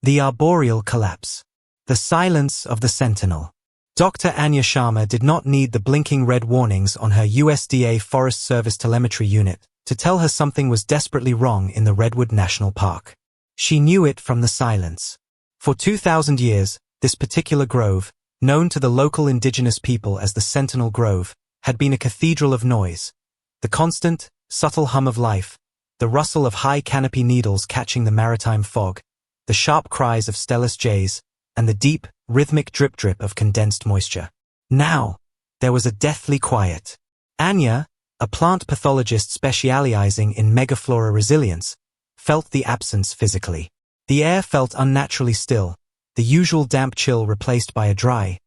The arboreal collapse. The silence of the sentinel. Dr. Anya Sharma did not need the blinking red warnings on her USDA Forest Service telemetry unit to tell her something was desperately wrong in the Redwood National Park. She knew it from the silence. For 2,000 years, this particular grove, known to the local indigenous people as the Sentinel Grove, had been a cathedral of noise. The constant, subtle hum of life, the rustle of high canopy needles catching the maritime fog, the sharp cries of Stellus jays, and the deep, rhythmic drip-drip of condensed moisture. Now, there was a deathly quiet. Anya, a plant pathologist specializing in megaflora resilience, felt the absence physically. The air felt unnaturally still, the usual damp chill replaced by a dry,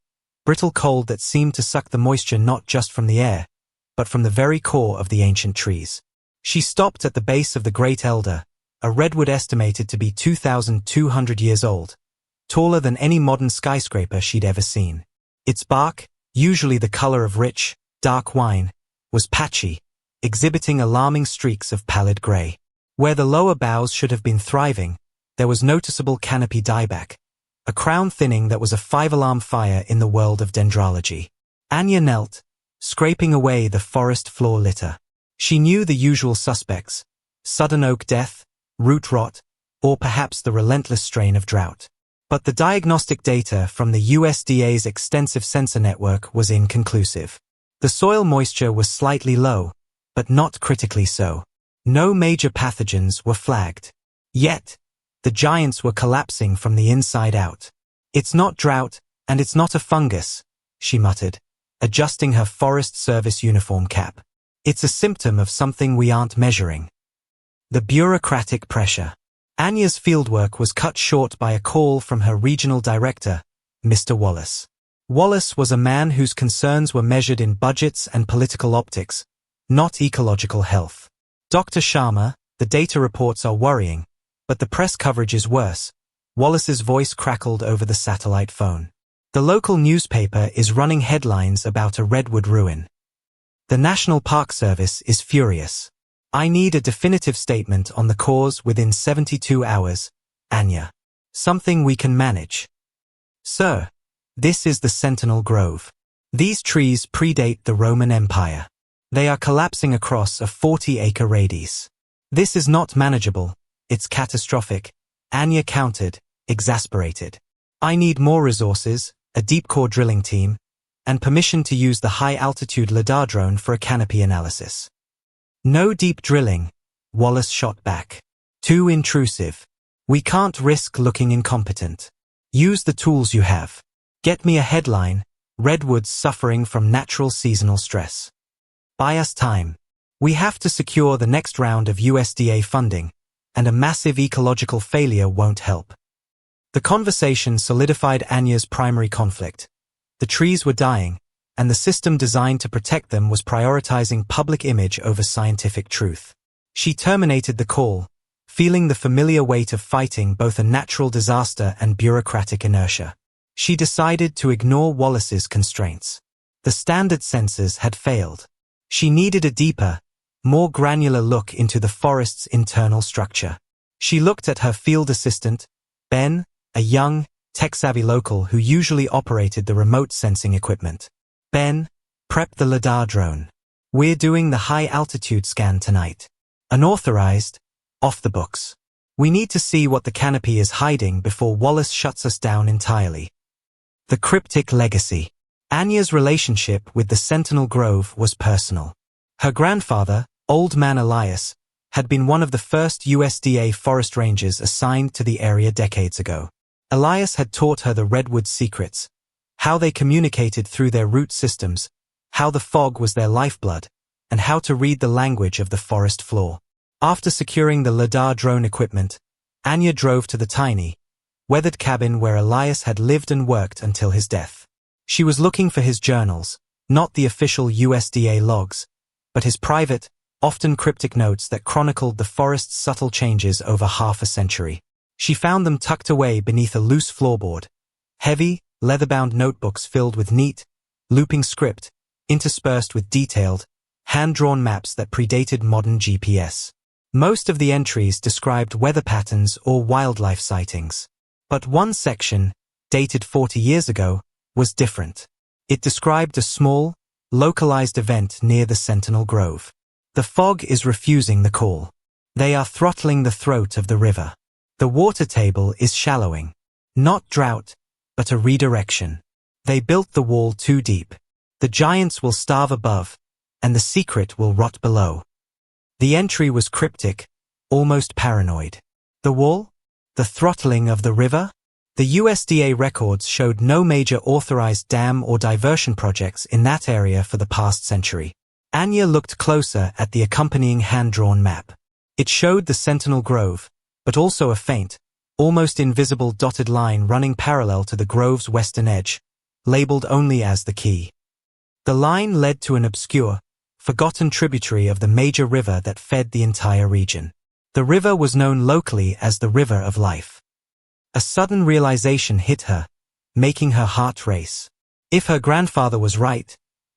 brittle cold that seemed to suck the moisture not just from the air, but from the very core of the ancient trees. She stopped at the base of the great elder, a redwood estimated to be 2,200 years old, taller than any modern skyscraper she'd ever seen. Its bark, usually the color of rich, dark wine, was patchy, exhibiting alarming streaks of pallid gray. Where the lower boughs should have been thriving, there was noticeable canopy dieback, a crown thinning that was a five-alarm fire in the world of dendrology. Anya knelt, scraping away the forest floor litter. She knew the usual suspects: sudden oak death, root rot, or perhaps the relentless strain of drought. But the diagnostic data from the USDA's extensive sensor network was inconclusive. The soil moisture was slightly low, but not critically so. No major pathogens were flagged. Yet, the giants were collapsing from the inside out. "It's not drought, and it's not a fungus," she muttered, adjusting her Forest Service uniform cap. "It's a symptom of something we aren't measuring." The bureaucratic pressure. Anya's fieldwork was cut short by a call from her regional director, Mr. Wallace. Wallace was a man whose concerns were measured in budgets and political optics, not ecological health. "Dr. Sharma, the data reports are worrying, but the press coverage is worse." Wallace's voice crackled over the satellite phone. "The local newspaper is running headlines about a redwood ruin. The National Park Service is furious. I need a definitive statement on the cause within 72 hours, Anya. Something we can manage." "Sir, this is the Sentinel Grove. These trees predate the Roman Empire. They are collapsing across a 40-acre radius. This is not manageable, it's catastrophic," Anya countered, exasperated. "I need more resources, a deep-core drilling team, and permission to use the high-altitude LiDAR drone for a canopy analysis." "No deep drilling," Wallace shot back. "Too intrusive. We can't risk looking incompetent. Use the tools you have. Get me a headline: Redwoods suffering from natural seasonal stress. Buy us time. We have to secure the next round of USDA funding, and a massive ecological failure won't help." The conversation solidified Anya's primary conflict. The trees were dying, and the system designed to protect them was prioritizing public image over scientific truth. She terminated the call, feeling the familiar weight of fighting both a natural disaster and bureaucratic inertia. She decided to ignore Wallace's constraints. The standard sensors had failed. She needed a deeper, more granular look into the forest's internal structure. She looked at her field assistant, Ben, a young, tech-savvy local who usually operated the remote sensing equipment. "Ben, prep the LiDAR drone. We're doing the high-altitude scan tonight. Unauthorized, off the books. We need to see what the canopy is hiding before Wallace shuts us down entirely." The cryptic legacy. Anya's relationship with the Sentinel Grove was personal. Her grandfather, Old Man Elias, had been one of the first USDA forest rangers assigned to the area decades ago. Elias had taught her the Redwood secrets, how they communicated through their root systems, how the fog was their lifeblood, and how to read the language of the forest floor. After securing the LiDAR drone equipment, Anya drove to the tiny, weathered cabin where Elias had lived and worked until his death. She was looking for his journals, not the official USDA logs, but his private, often cryptic notes that chronicled the forest's subtle changes over half a century. She found them tucked away beneath a loose floorboard, heavy, leather-bound notebooks filled with neat, looping script, interspersed with detailed, hand-drawn maps that predated modern GPS. Most of the entries described weather patterns or wildlife sightings. But one section, dated 40 years ago, was different. It described a small, localized event near the Sentinel Grove. The fog is refusing the call. They are throttling the throat of the river. The water table is shallowing. Not drought, but a redirection. They built the wall too deep. The giants will starve above, and the secret will rot below. The entry was cryptic, almost paranoid. The wall? The throttling of the river? The USDA records showed no major authorized dam or diversion projects in that area for the past century. Anya looked closer at the accompanying hand-drawn map. It showed the Sentinel Grove, but also a faint, almost invisible dotted line running parallel to the grove's western edge, labeled only as the Key. The line led to an obscure, forgotten tributary of the major river that fed the entire region. The river was known locally as the River of Life. A sudden realization hit her, making her heart race. If her grandfather was right,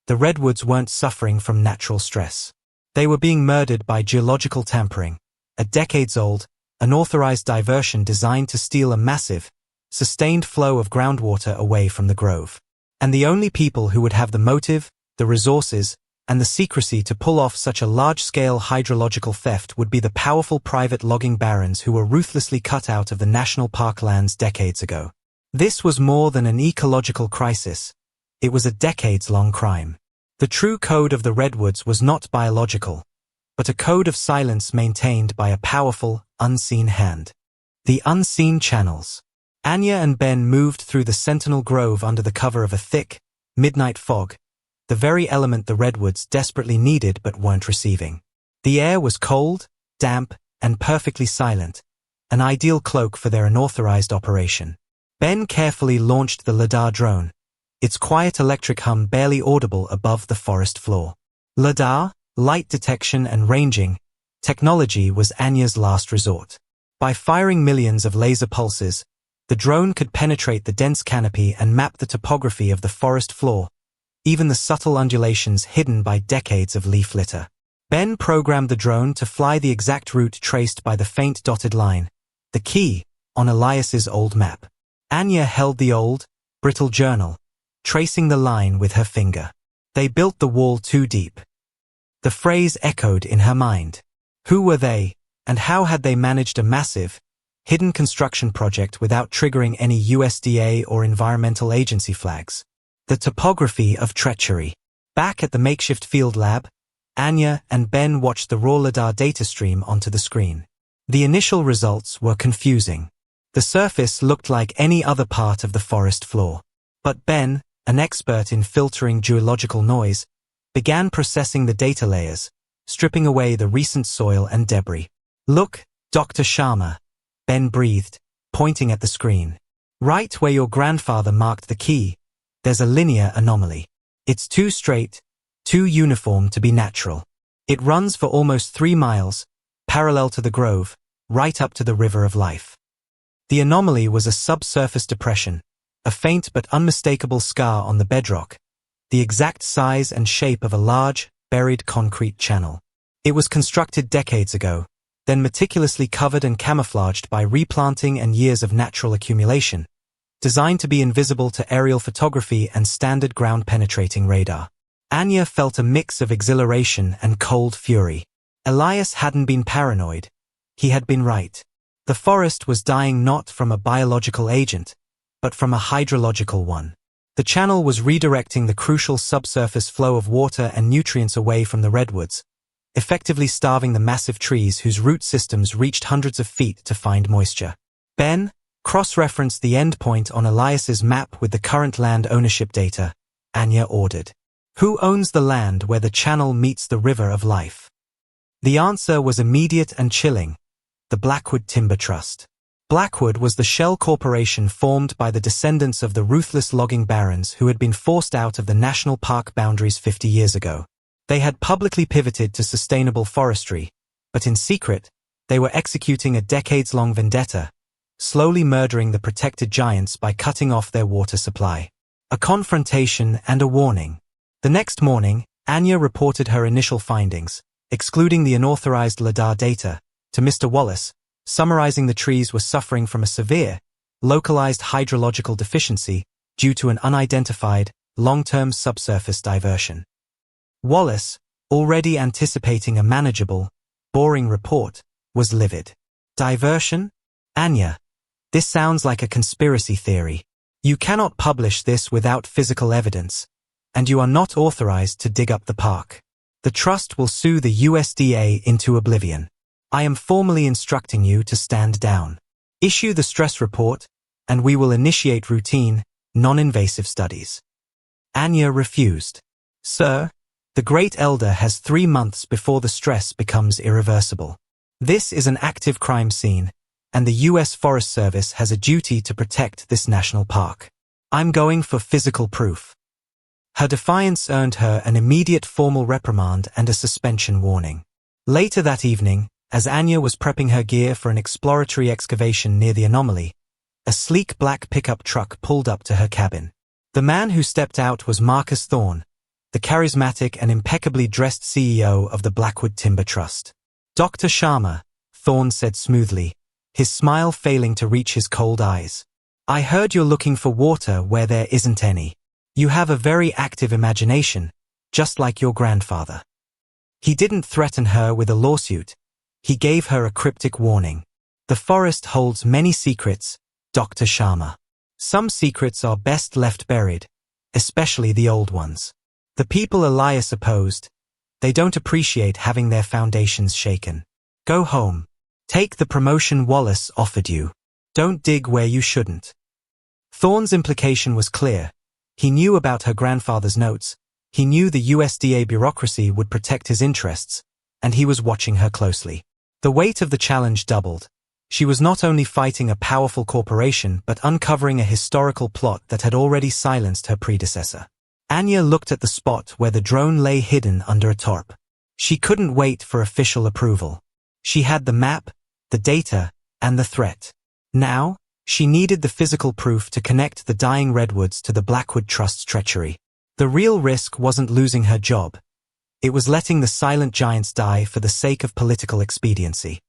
the Redwoods weren't suffering from natural stress. They were being murdered by geological tampering, a decades-old, unauthorized diversion designed to steal a massive, sustained flow of groundwater away from the grove. And the only people who would have the motive, the resources, and the secrecy to pull off such a large-scale hydrological theft would be the powerful private logging barons who were ruthlessly cut out of the national park lands decades ago. This was more than an ecological crisis. It was a decades-long crime. The true code of the Redwoods was not biological, but a code of silence maintained by a powerful, unseen hand. The unseen channels. Anya and Ben moved through the Sentinel Grove under the cover of a thick, midnight fog, the very element the Redwoods desperately needed but weren't receiving. The air was cold, damp, and perfectly silent, an ideal cloak for their unauthorized operation. Ben carefully launched the LiDAR drone, its quiet electric hum barely audible above the forest floor. LiDAR, light detection and ranging, technology was Anya's last resort. By firing millions of laser pulses, the drone could penetrate the dense canopy and map the topography of the forest floor, even the subtle undulations hidden by decades of leaf litter. Ben programmed the drone to fly the exact route traced by the faint dotted line, the key, on Elias's old map. Anya held the old, brittle journal, tracing the line with her finger. They built the wall too deep. The phrase echoed in her mind. Who were they, and how had they managed a massive, hidden construction project without triggering any USDA or environmental agency flags? The topography of treachery. Back at the makeshift field lab, Anya and Ben watched the raw LiDAR data stream onto the screen. The initial results were confusing. The surface looked like any other part of the forest floor. But Ben, an expert in filtering geological noise, began processing the data layers, stripping away the recent soil and debris. "Look, Dr. Sharma," Ben breathed, pointing at the screen. "Right where your grandfather marked the key, there's a linear anomaly. It's too straight, too uniform to be natural. It runs for almost 3 miles, parallel to the grove, right up to the River of Life." The anomaly was a subsurface depression, a faint but unmistakable scar on the bedrock, the exact size and shape of a large, buried concrete channel. It was constructed decades ago, then meticulously covered and camouflaged by replanting and years of natural accumulation, designed to be invisible to aerial photography and standard ground-penetrating radar. Anya felt a mix of exhilaration and cold fury. Elias hadn't been paranoid. He had been right. The forest was dying not from a biological agent, but from a hydrological one. The channel was redirecting the crucial subsurface flow of water and nutrients away from the redwoods, effectively starving the massive trees whose root systems reached hundreds of feet to find moisture. Ben cross-referenced the endpoint on Elias's map with the current land ownership data, Anya ordered. Who owns the land where the channel meets the River of Life? The answer was immediate and chilling: the Blackwood Timber Trust. Blackwood was the shell corporation formed by the descendants of the ruthless logging barons who had been forced out of the national park boundaries 50 years ago. They had publicly pivoted to sustainable forestry, but in secret, they were executing a decades-long vendetta, slowly murdering the protected giants by cutting off their water supply. A confrontation and a warning. The next morning, Anya reported her initial findings, excluding the unauthorized LiDAR data, to Mr. Wallace, summarizing the trees were suffering from a severe, localized hydrological deficiency due to an unidentified, long-term subsurface diversion. Wallace, already anticipating a manageable, boring report, was livid. Diversion? Anya, this sounds like a conspiracy theory. You cannot publish this without physical evidence, and you are not authorized to dig up the park. The trust will sue the USDA into oblivion. I am formally instructing you to stand down. Issue the stress report, and we will initiate routine, non-invasive studies. Anya refused. Sir, the Great Elder has 3 months before the stress becomes irreversible. This is an active crime scene, and the U.S. Forest Service has a duty to protect this national park. I'm going for physical proof. Her defiance earned her an immediate formal reprimand and a suspension warning. Later that evening, as Anya was prepping her gear for an exploratory excavation near the anomaly, a sleek black pickup truck pulled up to her cabin. The man who stepped out was Marcus Thorne, the charismatic and impeccably dressed CEO of the Blackwood Timber Trust. Dr. Sharma, Thorne said smoothly, his smile failing to reach his cold eyes. I heard you're looking for water where there isn't any. You have a very active imagination, just like your grandfather. He didn't threaten her with a lawsuit. He gave her a cryptic warning. The forest holds many secrets, Dr. Sharma. Some secrets are best left buried, especially the old ones. The people Elias opposed, they don't appreciate having their foundations shaken. Go home. Take the promotion Wallace offered you. Don't dig where you shouldn't. Thorne's implication was clear. He knew about her grandfather's notes. He knew the USDA bureaucracy would protect his interests, and he was watching her closely. The weight of the challenge doubled. She was not only fighting a powerful corporation but uncovering a historical plot that had already silenced her predecessor. Anya looked at the spot where the drone lay hidden under a tarp. She couldn't wait for official approval. She had the map, the data, and the threat. Now, she needed the physical proof to connect the dying Redwoods to the Blackwood Trust's treachery. The real risk wasn't losing her job. It was letting the silent giants die for the sake of political expediency.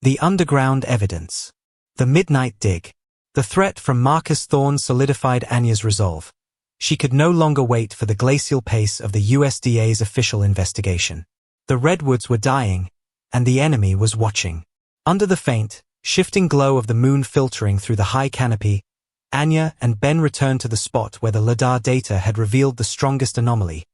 The underground evidence. The midnight dig. The threat from Marcus Thorne solidified Anya's resolve. She could no longer wait for the glacial pace of the USDA's official investigation. The Redwoods were dying, and the enemy was watching. Under the faint, shifting glow of the moon filtering through the high canopy, Anya and Ben returned to the spot where the LiDAR data had revealed the strongest anomaly,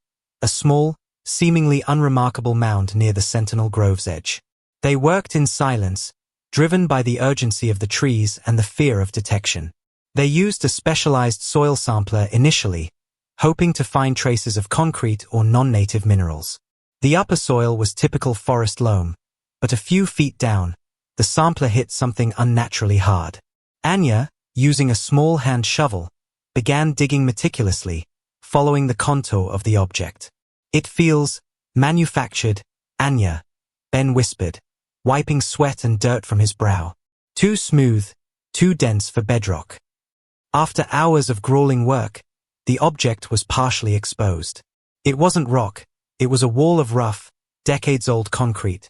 a small, seemingly unremarkable mound near the Sentinel Grove's edge. They worked in silence, driven by the urgency of the trees and the fear of detection. They used a specialized soil sampler initially, hoping to find traces of concrete or non-native minerals. The upper soil was typical forest loam, but a few feet down, the sampler hit something unnaturally hard. Anya, using a small hand shovel, began digging meticulously, following the contour of the object. It feels manufactured, Anya, Ben whispered, wiping sweat and dirt from his brow. Too smooth, too dense for bedrock. After hours of grueling work, the object was partially exposed. It wasn't rock, it was a wall of rough, decades-old concrete,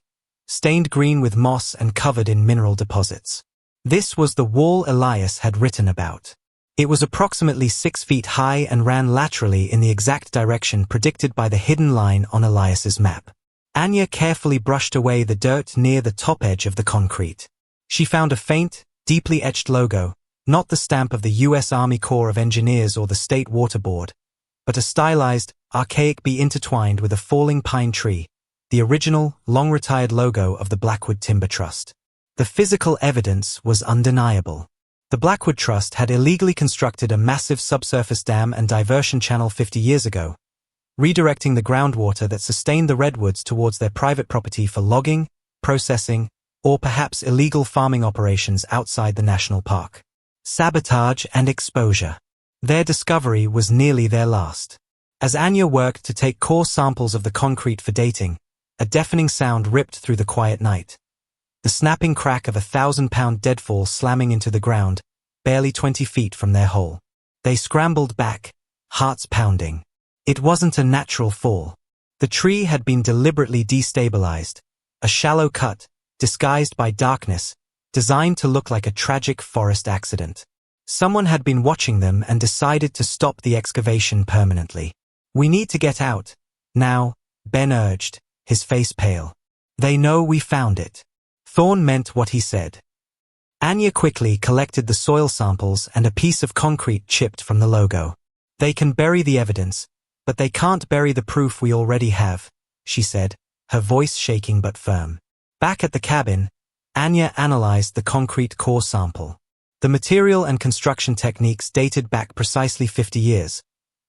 stained green with moss and covered in mineral deposits. This was the wall Elias had written about. It was approximately 6 feet high and ran laterally in the exact direction predicted by the hidden line on Elias's map. Anya carefully brushed away the dirt near the top edge of the concrete. She found a faint, deeply etched logo, not the stamp of the U.S. Army Corps of Engineers or the State Water Board, but a stylized, archaic bee intertwined with a falling pine tree, the original, long-retired logo of the Blackwood Timber Trust. The physical evidence was undeniable. The Blackwood Trust had illegally constructed a massive subsurface dam and diversion channel 50 years ago, redirecting the groundwater that sustained the Redwoods towards their private property for logging, processing, or perhaps illegal farming operations outside the national park. Sabotage and exposure. Their discovery was nearly their last. As Anya worked to take core samples of the concrete for dating, a deafening sound ripped through the quiet night. The snapping crack of a 1,000-pound deadfall slamming into the ground, barely 20 feet from their hole. They scrambled back, hearts pounding. It wasn't a natural fall. The tree had been deliberately destabilized, a shallow cut, disguised by darkness, designed to look like a tragic forest accident. Someone had been watching them and decided to stop the excavation permanently. "We need to get out now," Ben urged, his face pale. "They know we found it." Thorne meant what he said. Anya quickly collected the soil samples and a piece of concrete chipped from the logo. "They can bury the evidence, but they can't bury the proof we already have," she said, her voice shaking but firm. Back at the cabin, Anya analyzed the concrete core sample. The material and construction techniques dated back precisely 50 years,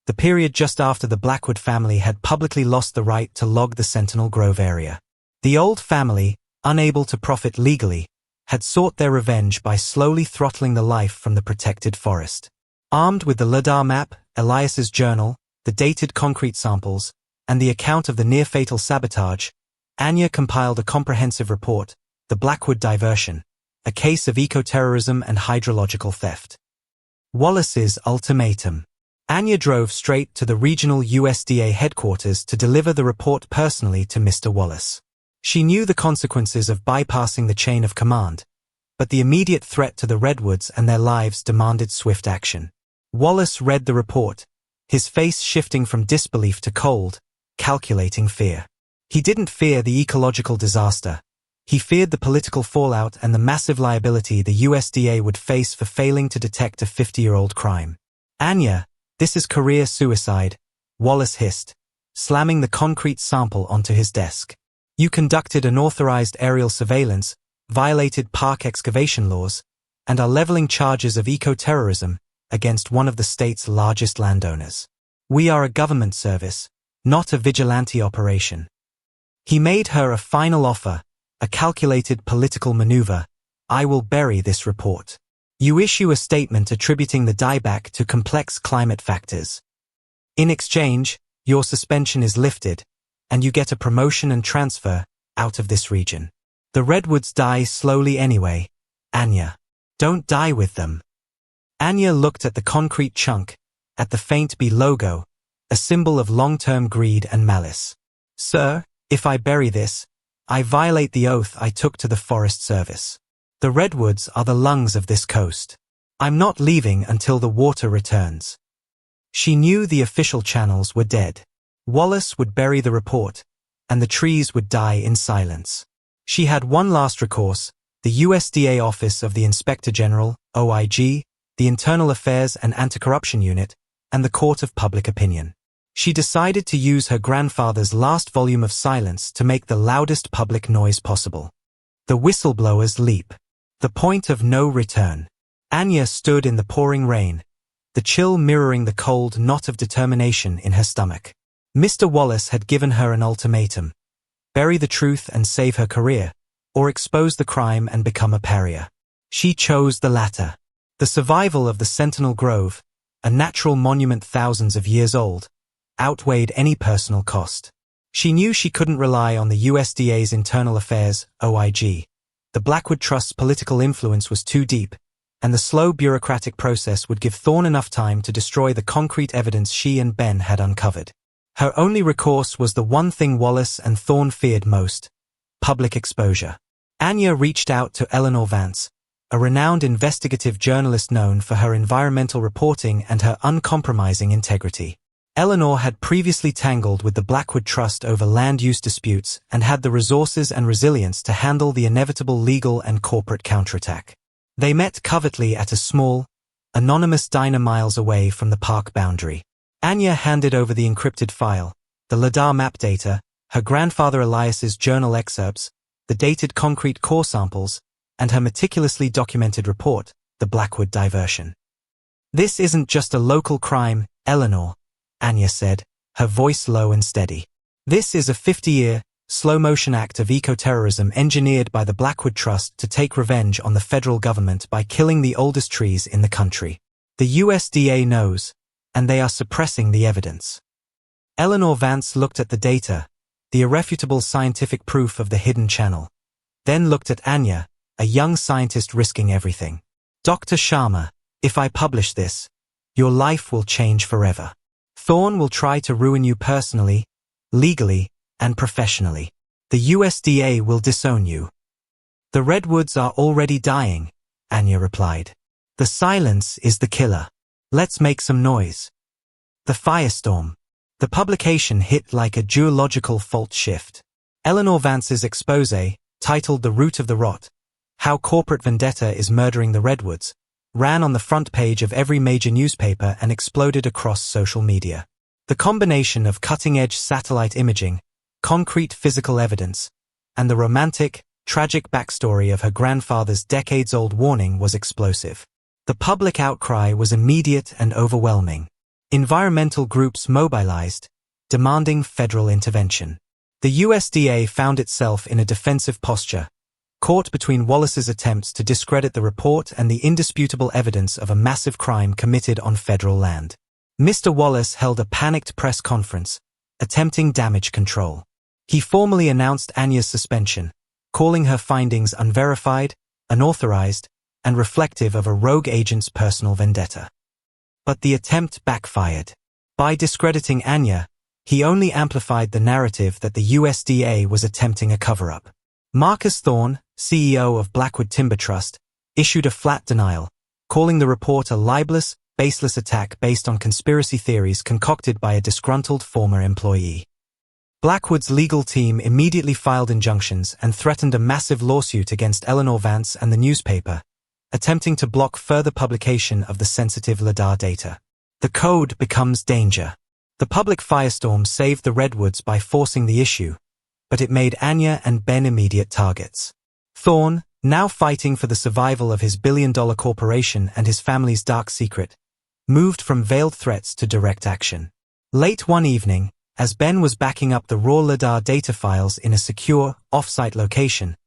the period just after the Blackwood family had publicly lost the right to log the Sentinel Grove area. The old family, unable to profit legally, had sought their revenge by slowly throttling the life from the protected forest. Armed with the LiDAR map, Elias's journal, the dated concrete samples, and the account of the near-fatal sabotage, Anya compiled a comprehensive report, The Blackwood Diversion, a case of eco-terrorism and hydrological theft. Wallace's ultimatum. Anya drove straight to the regional USDA headquarters to deliver the report personally to Mr. Wallace. She knew the consequences of bypassing the chain of command, but the immediate threat to the Redwoods and their lives demanded swift action. Wallace read the report, his face shifting from disbelief to cold, calculating fear. He didn't fear the ecological disaster. He feared the political fallout and the massive liability the USDA would face for failing to detect a 50-year-old crime. "Anya, this is career suicide," Wallace hissed, slamming the concrete sample onto his desk. "You conducted unauthorized aerial surveillance, violated park excavation laws, and are leveling charges of eco-terrorism against one of the state's largest landowners. We are a government service, not a vigilante operation." He made her a final offer, a calculated political maneuver. "I will bury this report. You issue a statement attributing the dieback to complex climate factors. In exchange, your suspension is lifted, and you get a promotion and transfer out of this region. The Redwoods die slowly anyway, Anya. Don't die with them." Anya looked at the concrete chunk, at the faint B logo, a symbol of long-term greed and malice. "Sir, if I bury this, I violate the oath I took to the Forest Service. The Redwoods are the lungs of this coast. I'm not leaving until the water returns." She knew the official channels were dead. Wallace would bury the report, and the trees would die in silence. She had one last recourse, the USDA Office of the Inspector General, OIG, the Internal Affairs and Anti-Corruption Unit, and the Court of Public Opinion. She decided to use her grandfather's last volume of silence to make the loudest public noise possible. The whistleblower's leap. The point of no return. Anya stood in the pouring rain, the chill mirroring the cold knot of determination in her stomach. Mr. Wallace had given her an ultimatum: bury the truth and save her career, or expose the crime and become a pariah. She chose the latter. The survival of the Sentinel Grove, a natural monument thousands of years old, outweighed any personal cost. She knew she couldn't rely on the USDA's Internal Affairs, OIG. The Blackwood Trust's political influence was too deep, and the slow bureaucratic process would give Thorne enough time to destroy the concrete evidence she and Ben had uncovered. Her only recourse was the one thing Wallace and Thorne feared most: public exposure. Anya reached out to Eleanor Vance, a renowned investigative journalist known for her environmental reporting and her uncompromising integrity. Eleanor had previously tangled with the Blackwood Trust over land use disputes and had the resources and resilience to handle the inevitable legal and corporate counterattack. They met covertly at a small, anonymous diner miles away from the park boundary. Anya handed over the encrypted file, the LiDAR map data, her grandfather Elias's journal excerpts, the dated concrete core samples, and her meticulously documented report, The Blackwood Diversion. "This isn't just a local crime, Eleanor," Anya said, her voice low and steady. "This is a 50-year, slow-motion act of eco-terrorism engineered by the Blackwood Trust to take revenge on the federal government by killing the oldest trees in the country. The USDA knows, and they are suppressing the evidence." Eleanor Vance looked at the data, the irrefutable scientific proof of the hidden channel, then looked at Anya, a young scientist risking everything. "Dr. Sharma, if I publish this, your life will change forever. Thorne will try to ruin you personally, legally, and professionally. The USDA will disown you." "The Redwoods are already dying," Anya replied. The silence is the killer. Let's make some noise. The firestorm. The publication hit like a geological fault shift. Eleanor Vance's expose, titled The Root of the Rot, How Corporate Vendetta is Murdering the Redwoods, ran on the front page of every major newspaper and exploded across social media. The combination of cutting-edge satellite imaging, concrete physical evidence, and the romantic, tragic backstory of her grandfather's decades-old warning was explosive. The public outcry was immediate and overwhelming. Environmental groups mobilized, demanding federal intervention. The USDA found itself in a defensive posture, caught between Wallace's attempts to discredit the report and the indisputable evidence of a massive crime committed on federal land. Mr. Wallace held a panicked press conference, attempting damage control. He formally announced Anya's suspension, calling her findings unverified, unauthorized, and reflective of a rogue agent's personal vendetta. But the attempt backfired. By discrediting Anya, he only amplified the narrative that the USDA was attempting a cover-up. Marcus Thorne, CEO of Blackwood Timber Trust, issued a flat denial, calling the report a libelous, baseless attack based on conspiracy theories concocted by a disgruntled former employee. Blackwood's legal team immediately filed injunctions and threatened a massive lawsuit against Eleanor Vance and the newspaper, attempting to block further publication of the sensitive LiDAR data. The code becomes danger. The public firestorm saved the Redwoods by forcing the issue, but it made Anya and Ben immediate targets. Thorne, now fighting for the survival of his billion-dollar corporation and his family's dark secret, moved from veiled threats to direct action. Late one evening, as Ben was backing up the raw LiDAR data files in a secure, off-site location,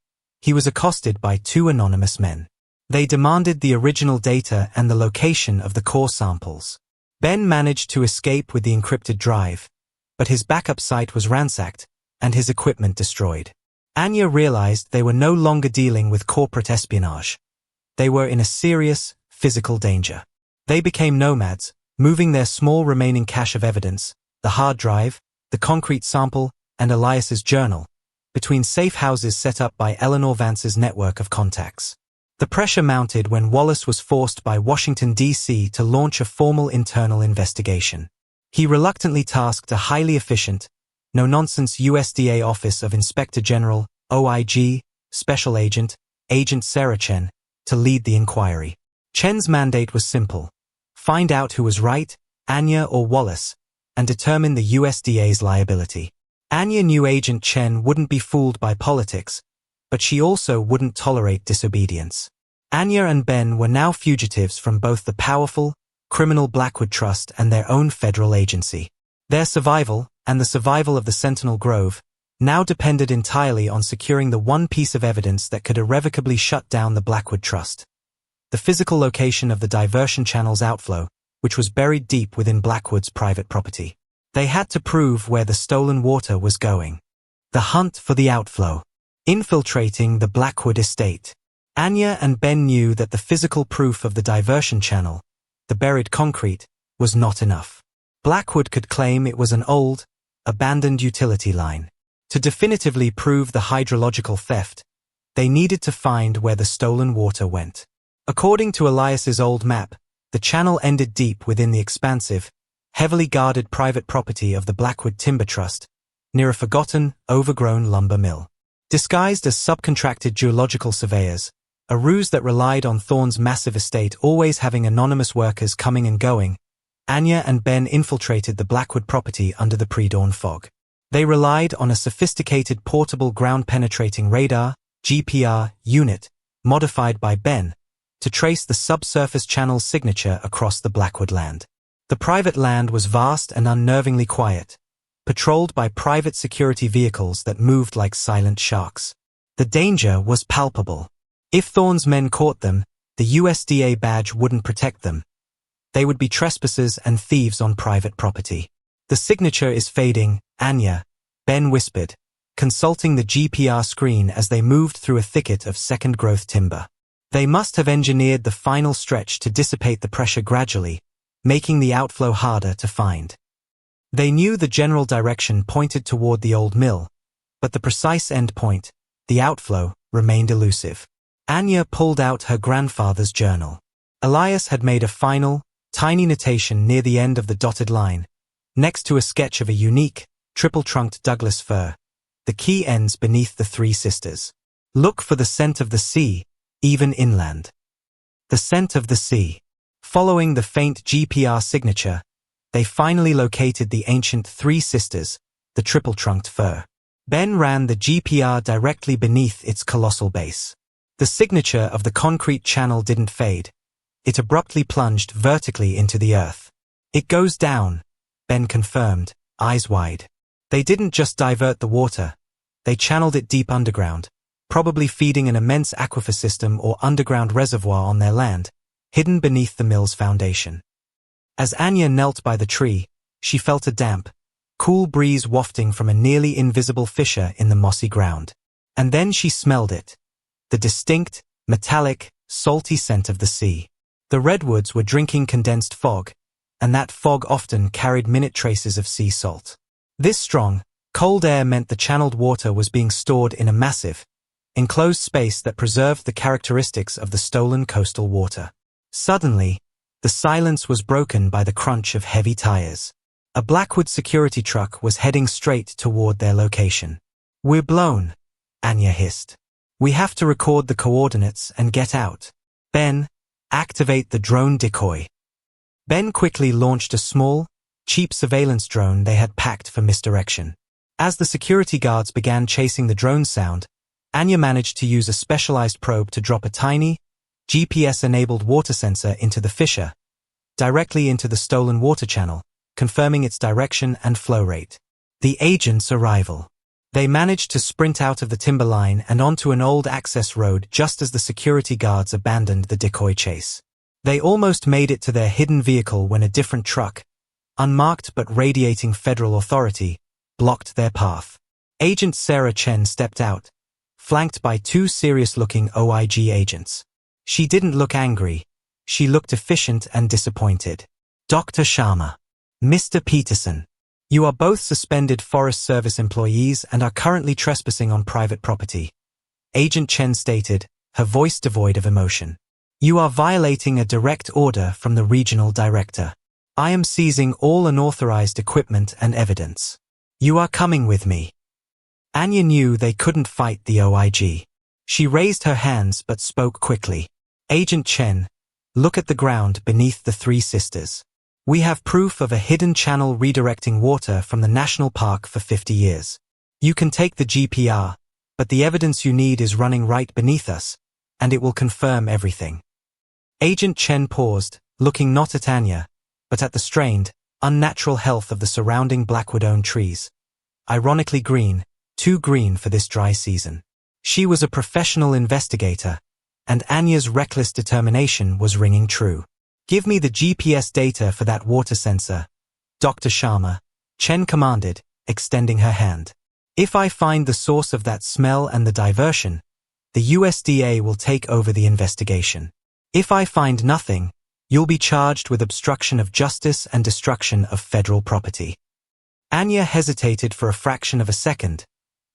he was accosted by two anonymous men. They demanded the original data and the location of the core samples. Ben managed to escape with the encrypted drive, but his backup site was ransacked and his equipment destroyed. Anya realized they were no longer dealing with corporate espionage. They were in a serious, physical danger. They became nomads, moving their small remaining cache of evidence, the hard drive, the concrete sample, and Elias's journal, between safe houses set up by Eleanor Vance's network of contacts. The pressure mounted when Wallace was forced by Washington, D.C. to launch a formal internal investigation. He reluctantly tasked a highly efficient, no-nonsense USDA Office of Inspector General, OIG, Special Agent, Agent Sarah Chen, to lead the inquiry. Chen's mandate was simple: find out who was right, Anya or Wallace, and determine the USDA's liability. Anya knew Agent Chen wouldn't be fooled by politics, but she also wouldn't tolerate disobedience. Anya and Ben were now fugitives from both the powerful, criminal Blackwood Trust and their own federal agency. Their survival, and the survival of the Sentinel Grove, now depended entirely on securing the one piece of evidence that could irrevocably shut down the Blackwood Trust: the physical location of the diversion channel's outflow, which was buried deep within Blackwood's private property. They had to prove where the stolen water was going. The hunt for the outflow. Infiltrating the Blackwood estate. Anya and Ben knew that the physical proof of the diversion channel, the buried concrete, was not enough. Blackwood could claim it was an old, abandoned utility line. To definitively prove the hydrological theft, they needed to find where the stolen water went. According to Elias's old map, the channel ended deep within the expansive, heavily guarded private property of the Blackwood Timber Trust, near a forgotten, overgrown lumber mill. Disguised as subcontracted geological surveyors, a ruse that relied on Thorne's massive estate always having anonymous workers coming and going, Anya and Ben infiltrated the Blackwood property under the pre-dawn fog. They relied on a sophisticated portable ground-penetrating radar, GPR, unit, modified by Ben, to trace the subsurface channel's signature across the Blackwood land. The private land was vast and unnervingly quiet, patrolled by private security vehicles that moved like silent sharks. The danger was palpable. If Thorne's men caught them, the USDA badge wouldn't protect them. They would be trespassers and thieves on private property. The signature is fading, Anya, Ben whispered, consulting the GPR screen as they moved through a thicket of second-growth timber. They must have engineered the final stretch to dissipate the pressure gradually, making the outflow harder to find. They knew the general direction pointed toward the old mill, but the precise end point, the outflow, remained elusive. Anya pulled out her grandfather's journal. Elias had made a final, tiny notation near the end of the dotted line, next to a sketch of a unique, triple-trunked Douglas fir. The key ends beneath the three sisters. Look for the scent of the sea, even inland. The scent of the sea. Following the faint GPR signature, they finally located the ancient Three Sisters, the triple-trunked fir. Ben ran the GPR directly beneath its colossal base. The signature of the concrete channel didn't fade. It abruptly plunged vertically into the earth. It goes down, Ben confirmed, eyes wide. They didn't just divert the water. They channeled it deep underground, probably feeding an immense aquifer system or underground reservoir on their land, hidden beneath the mill's foundation. As Anya knelt by the tree, she felt a damp, cool breeze wafting from a nearly invisible fissure in the mossy ground. And then she smelled it. The distinct, metallic, salty scent of the sea. The redwoods were drinking condensed fog, and that fog often carried minute traces of sea salt. This strong, cold air meant the channeled water was being stored in a massive, enclosed space that preserved the characteristics of the stolen coastal water. Suddenly, the silence was broken by the crunch of heavy tires. A Blackwood security truck was heading straight toward their location. "We're blown," Anya hissed. "We have to record the coordinates and get out. Ben, activate the drone decoy." Ben quickly launched a small, cheap surveillance drone they had packed for misdirection. As the security guards began chasing the drone sound, Anya managed to use a specialized probe to drop a tiny, GPS-enabled water sensor into the fissure, directly into the stolen water channel, confirming its direction and flow rate. The agent's arrival. They managed to sprint out of the timber line and onto an old access road just as the security guards abandoned the decoy chase. They almost made it to their hidden vehicle when a different truck, unmarked but radiating federal authority, blocked their path. Agent Sarah Chen stepped out, flanked by two serious-looking OIG agents. She didn't look angry. She looked efficient and disappointed. "Dr. Sharma. Mr. Peterson. You are both suspended Forest Service employees and are currently trespassing on private property," Agent Chen stated, her voice devoid of emotion. "You are violating a direct order from the regional director. I am seizing all unauthorized equipment and evidence. You are coming with me." Anya knew they couldn't fight the OIG. She raised her hands but spoke quickly. "Agent Chen, look at the ground beneath the Three Sisters. We have proof of a hidden channel redirecting water from the national park for 50 years. You can take the GPR, but the evidence you need is running right beneath us, and it will confirm everything." Agent Chen paused, looking not at Anya, but at the strained, unnatural health of the surrounding Blackwood-owned trees. Ironically green, too green for this dry season. She was a professional investigator, and Anya's reckless determination was ringing true. "Give me the GPS data for that water sensor, Dr. Sharma," Chen commanded, extending her hand. "If I find the source of that smell and the diversion, the USDA will take over the investigation. If I find nothing, you'll be charged with obstruction of justice and destruction of federal property." Anya hesitated for a fraction of a second,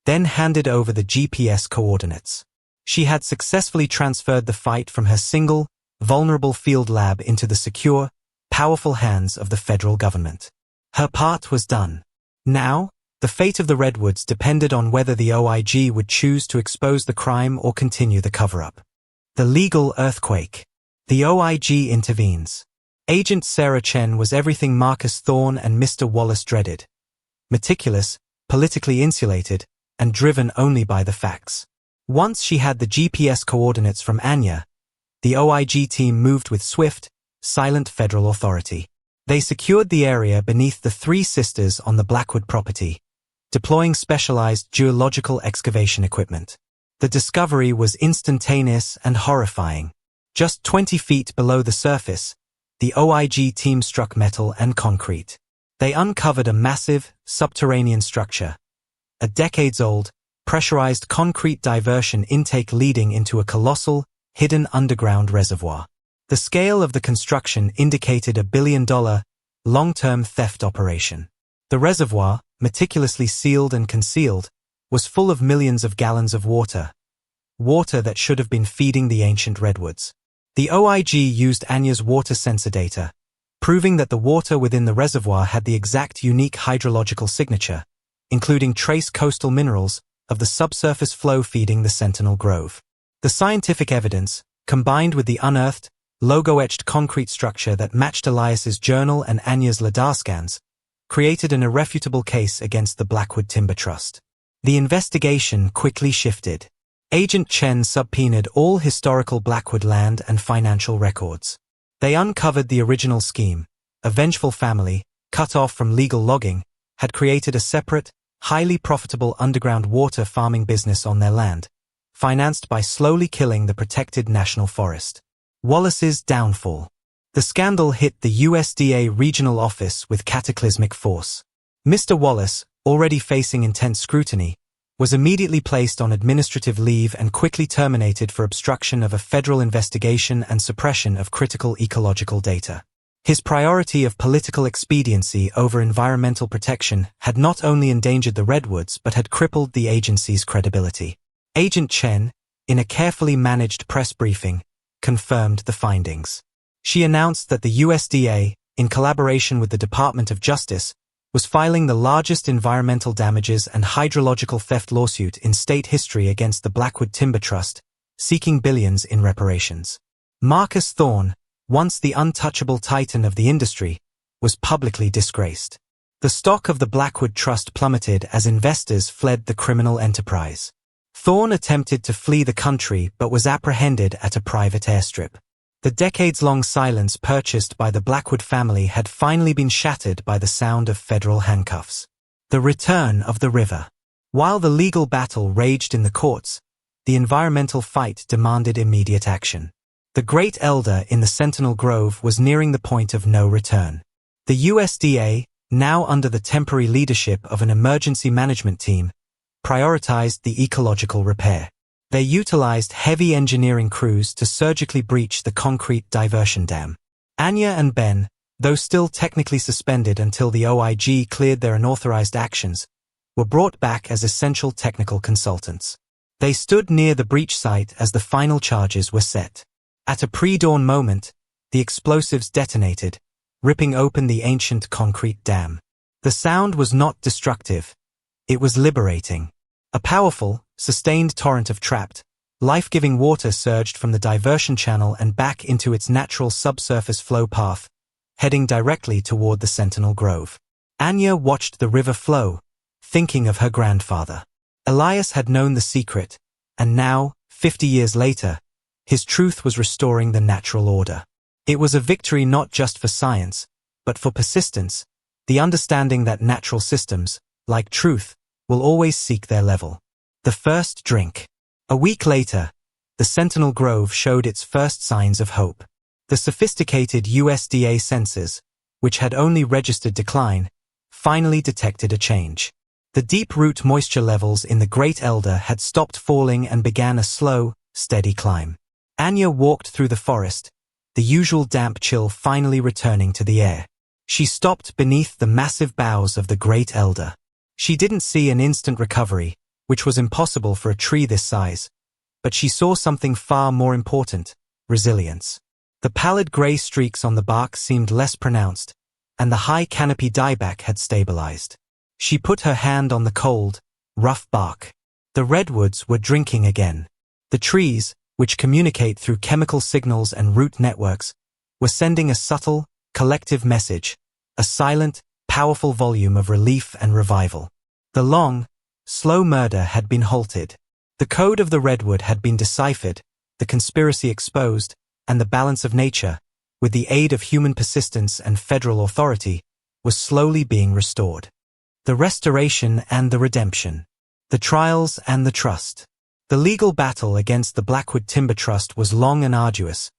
then handed over the GPS coordinates. She had successfully transferred the fight from her single, vulnerable field lab into the secure, powerful hands of the federal government. Her part was done. Now, the fate of the Redwoods depended on whether the OIG would choose to expose the crime or continue the cover-up. The legal earthquake. The OIG intervenes. Agent Sarah Chen was everything Marcus Thorne and Mr. Wallace dreaded. Meticulous, politically insulated, and driven only by the facts. Once she had the GPS coordinates from Anya, the OIG team moved with swift, silent federal authority. They secured the area beneath the Three Sisters on the Blackwood property, deploying specialized geological excavation equipment. The discovery was instantaneous and horrifying. Just 20 feet below the surface, the OIG team struck metal and concrete. They uncovered a massive, subterranean structure, a decades-old, pressurized concrete diversion intake leading into a colossal, hidden underground reservoir. The scale of the construction indicated a billion-dollar, long-term theft operation. The reservoir, meticulously sealed and concealed, was full of millions of gallons of water. Water that should have been feeding the ancient redwoods. The OIG used Anya's water sensor data, proving that the water within the reservoir had the exact unique hydrological signature, including trace coastal minerals of the subsurface flow feeding the Sentinel Grove. The scientific evidence, combined with the unearthed, logo-etched concrete structure that matched Elias's journal and Anya's LiDAR scans, created an irrefutable case against the Blackwood Timber Trust. The investigation quickly shifted. Agent Chen subpoenaed all historical Blackwood land and financial records. They uncovered the original scheme. A vengeful family, cut off from legal logging, had created a separate, highly profitable underground water farming business on their land, financed by slowly killing the protected national forest. Wallace's downfall. The scandal hit the USDA regional office with cataclysmic force. Mr. Wallace, already facing intense scrutiny, was immediately placed on administrative leave and quickly terminated for obstruction of a federal investigation and suppression of critical ecological data. His priority of political expediency over environmental protection had not only endangered the Redwoods but had crippled the agency's credibility. Agent Chen, in a carefully managed press briefing, confirmed the findings. She announced that the USDA, in collaboration with the Department of Justice, was filing the largest environmental damages and hydrological theft lawsuit in state history against the Blackwood Timber Trust, seeking billions in reparations. Marcus Thorne, once the untouchable titan of the industry, was publicly disgraced. The stock of the Blackwood Trust plummeted as investors fled the criminal enterprise. Thorne attempted to flee the country but was apprehended at a private airstrip. The decades-long silence purchased by the Blackwood family had finally been shattered by the sound of federal handcuffs. The return of the river. While the legal battle raged in the courts, the environmental fight demanded immediate action. The Great Elder in the Sentinel Grove was nearing the point of no return. The USDA, now under the temporary leadership of an emergency management team, prioritized the ecological repair. They utilized heavy engineering crews to surgically breach the concrete diversion dam. Anya and Ben, though still technically suspended until the OIG cleared their unauthorized actions, were brought back as essential technical consultants. They stood near the breach site as the final charges were set. At a pre-dawn moment, the explosives detonated, ripping open the ancient concrete dam. The sound was not destructive. It was liberating. A powerful, sustained torrent of trapped, life-giving water surged from the diversion channel and back into its natural subsurface flow path, heading directly toward the Sentinel Grove. Anya watched the river flow, thinking of her grandfather. Elias had known the secret, and now, 50 years later, his truth was restoring the natural order. It was a victory not just for science, but for persistence, the understanding that natural systems, like truth, will always seek their level. The first drink. A week later, the Sentinel Grove showed its first signs of hope. The sophisticated USDA sensors, which had only registered decline, finally detected a change. The deep root moisture levels in the Great Elder had stopped falling and began a slow, steady climb. Anya walked through the forest, the usual damp chill finally returning to the air. She stopped beneath the massive boughs of the Great Elder. She didn't see an instant recovery, which was impossible for a tree this size, but she saw something far more important: resilience. The pallid gray streaks on the bark seemed less pronounced, and the high canopy dieback had stabilized. She put her hand on the cold, rough bark. The redwoods were drinking again. The trees, which communicate through chemical signals and root networks, were sending a subtle, collective message, a silent, powerful volume of relief and revival. The long, slow murder had been halted. The code of the redwood had been deciphered, the conspiracy exposed, and the balance of nature, with the aid of human persistence and federal authority, was slowly being restored. The restoration and the redemption. The trials and the trust. The legal battle against the Blackwood Timber Trust was long and arduous,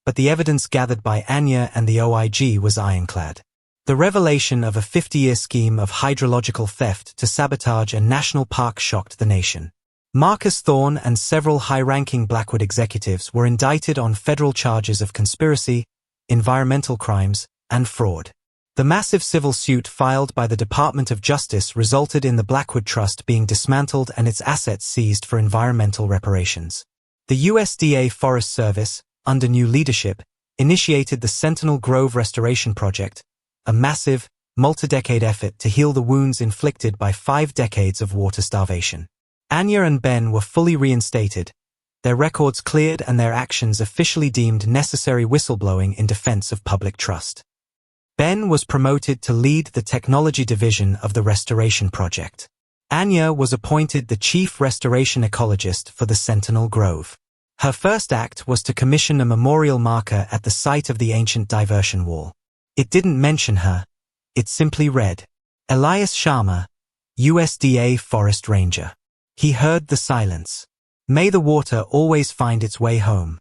but the evidence gathered by Anya and the OIG was ironclad. The revelation of a 50-year scheme of hydrological theft to sabotage a national park shocked the nation. Marcus Thorne and several high-ranking Blackwood executives were indicted on federal charges of conspiracy, environmental crimes, and fraud. The massive civil suit filed by the Department of Justice resulted in the Blackwood Trust being dismantled and its assets seized for environmental reparations. The USDA Forest Service, under new leadership, initiated the Sentinel Grove Restoration Project, a massive, multi-decade effort to heal the wounds inflicted by 5 decades of water starvation. Anya and Ben were fully reinstated, their records cleared and their actions officially deemed necessary whistleblowing in defense of public trust. Ben was promoted to lead the technology division of the restoration project. Anya was appointed the chief restoration ecologist for the Sentinel Grove. Her first act was to commission a memorial marker at the site of the ancient diversion wall. It didn't mention her. It simply read, Elias Sharma, USDA Forest Ranger. He heard the silence. May the water always find its way home.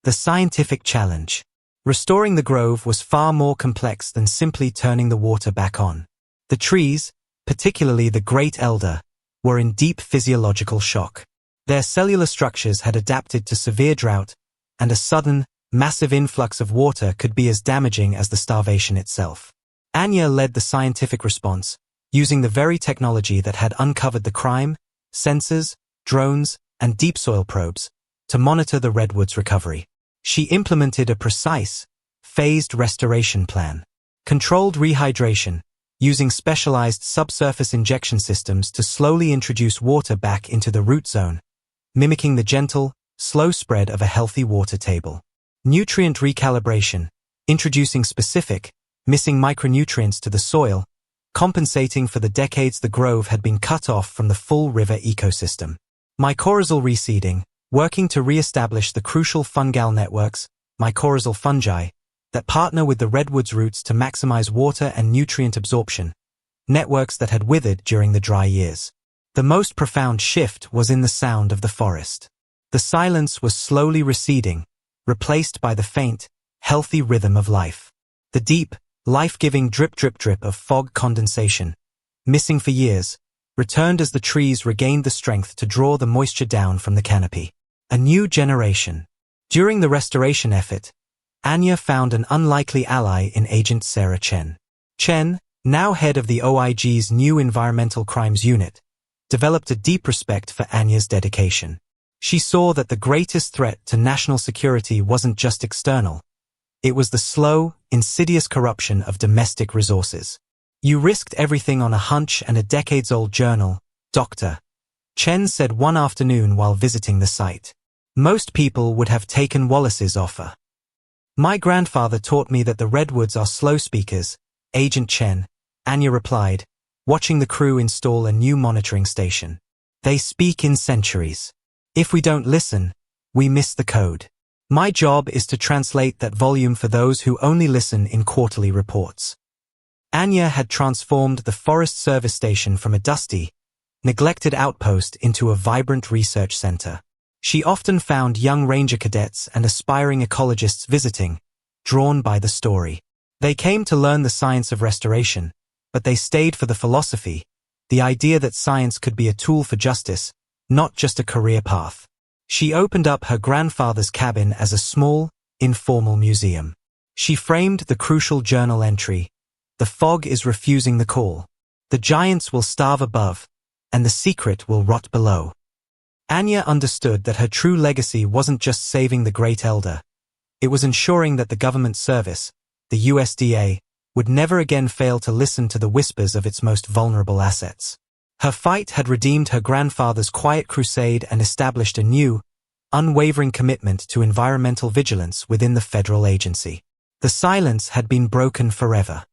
The scientific challenge. Restoring the grove was far more complex than simply turning the water back on. The trees, particularly the great elder, were in deep physiological shock. Their cellular structures had adapted to severe drought, and a sudden, massive influx of water could be as damaging as the starvation itself. Anya led the scientific response, using the very technology that had uncovered the crime, sensors, drones, and deep soil probes, to monitor the Redwoods' recovery. She implemented a precise, phased restoration plan. Controlled rehydration, using specialized subsurface injection systems to slowly introduce water back into the root zone, mimicking the gentle, slow spread of a healthy water table. Nutrient recalibration, introducing specific, missing micronutrients to the soil, compensating for the decades the grove had been cut off from the full river ecosystem. Mycorrhizal reseeding, working to re-establish the crucial fungal networks, mycorrhizal fungi, that partner with the redwoods roots to maximize water and nutrient absorption, networks that had withered during the dry years. The most profound shift was in the sound of the forest. The silence was slowly receding, replaced by the faint, healthy rhythm of life. The deep, life-giving drip-drip-drip of fog condensation, missing for years, returned as the trees regained the strength to draw the moisture down from the canopy. A new generation. During the restoration effort, Anya found an unlikely ally in Agent Sarah Chen. Chen, now head of the OIG's new Environmental Crimes Unit, developed a deep respect for Anya's dedication. She saw that the greatest threat to national security wasn't just external. It was the slow, insidious corruption of domestic resources. You risked everything on a hunch and a decades-old journal, Dr. Chen said one afternoon while visiting the site. Most people would have taken Wallace's offer. My grandfather taught me that the Redwoods are slow speakers, Agent Chen, Anya replied, watching the crew install a new monitoring station. They speak in centuries. If we don't listen, we miss the code. My job is to translate that volume for those who only listen in quarterly reports. Anya had transformed the Forest Service station from a dusty, neglected outpost into a vibrant research center. She often found young ranger cadets and aspiring ecologists visiting, drawn by the story. They came to learn the science of restoration, but they stayed for the philosophy, the idea that science could be a tool for justice, not just a career path. She opened up her grandfather's cabin as a small, informal museum. She framed the crucial journal entry, "The fog is refusing the call. The giants will starve above, and the secret will rot below." Anya understood that her true legacy wasn't just saving the great elder. It was ensuring that the government service, the USDA, would never again fail to listen to the whispers of its most vulnerable assets. Her fight had redeemed her grandfather's quiet crusade and established a new, unwavering commitment to environmental vigilance within the federal agency. The silence had been broken forever.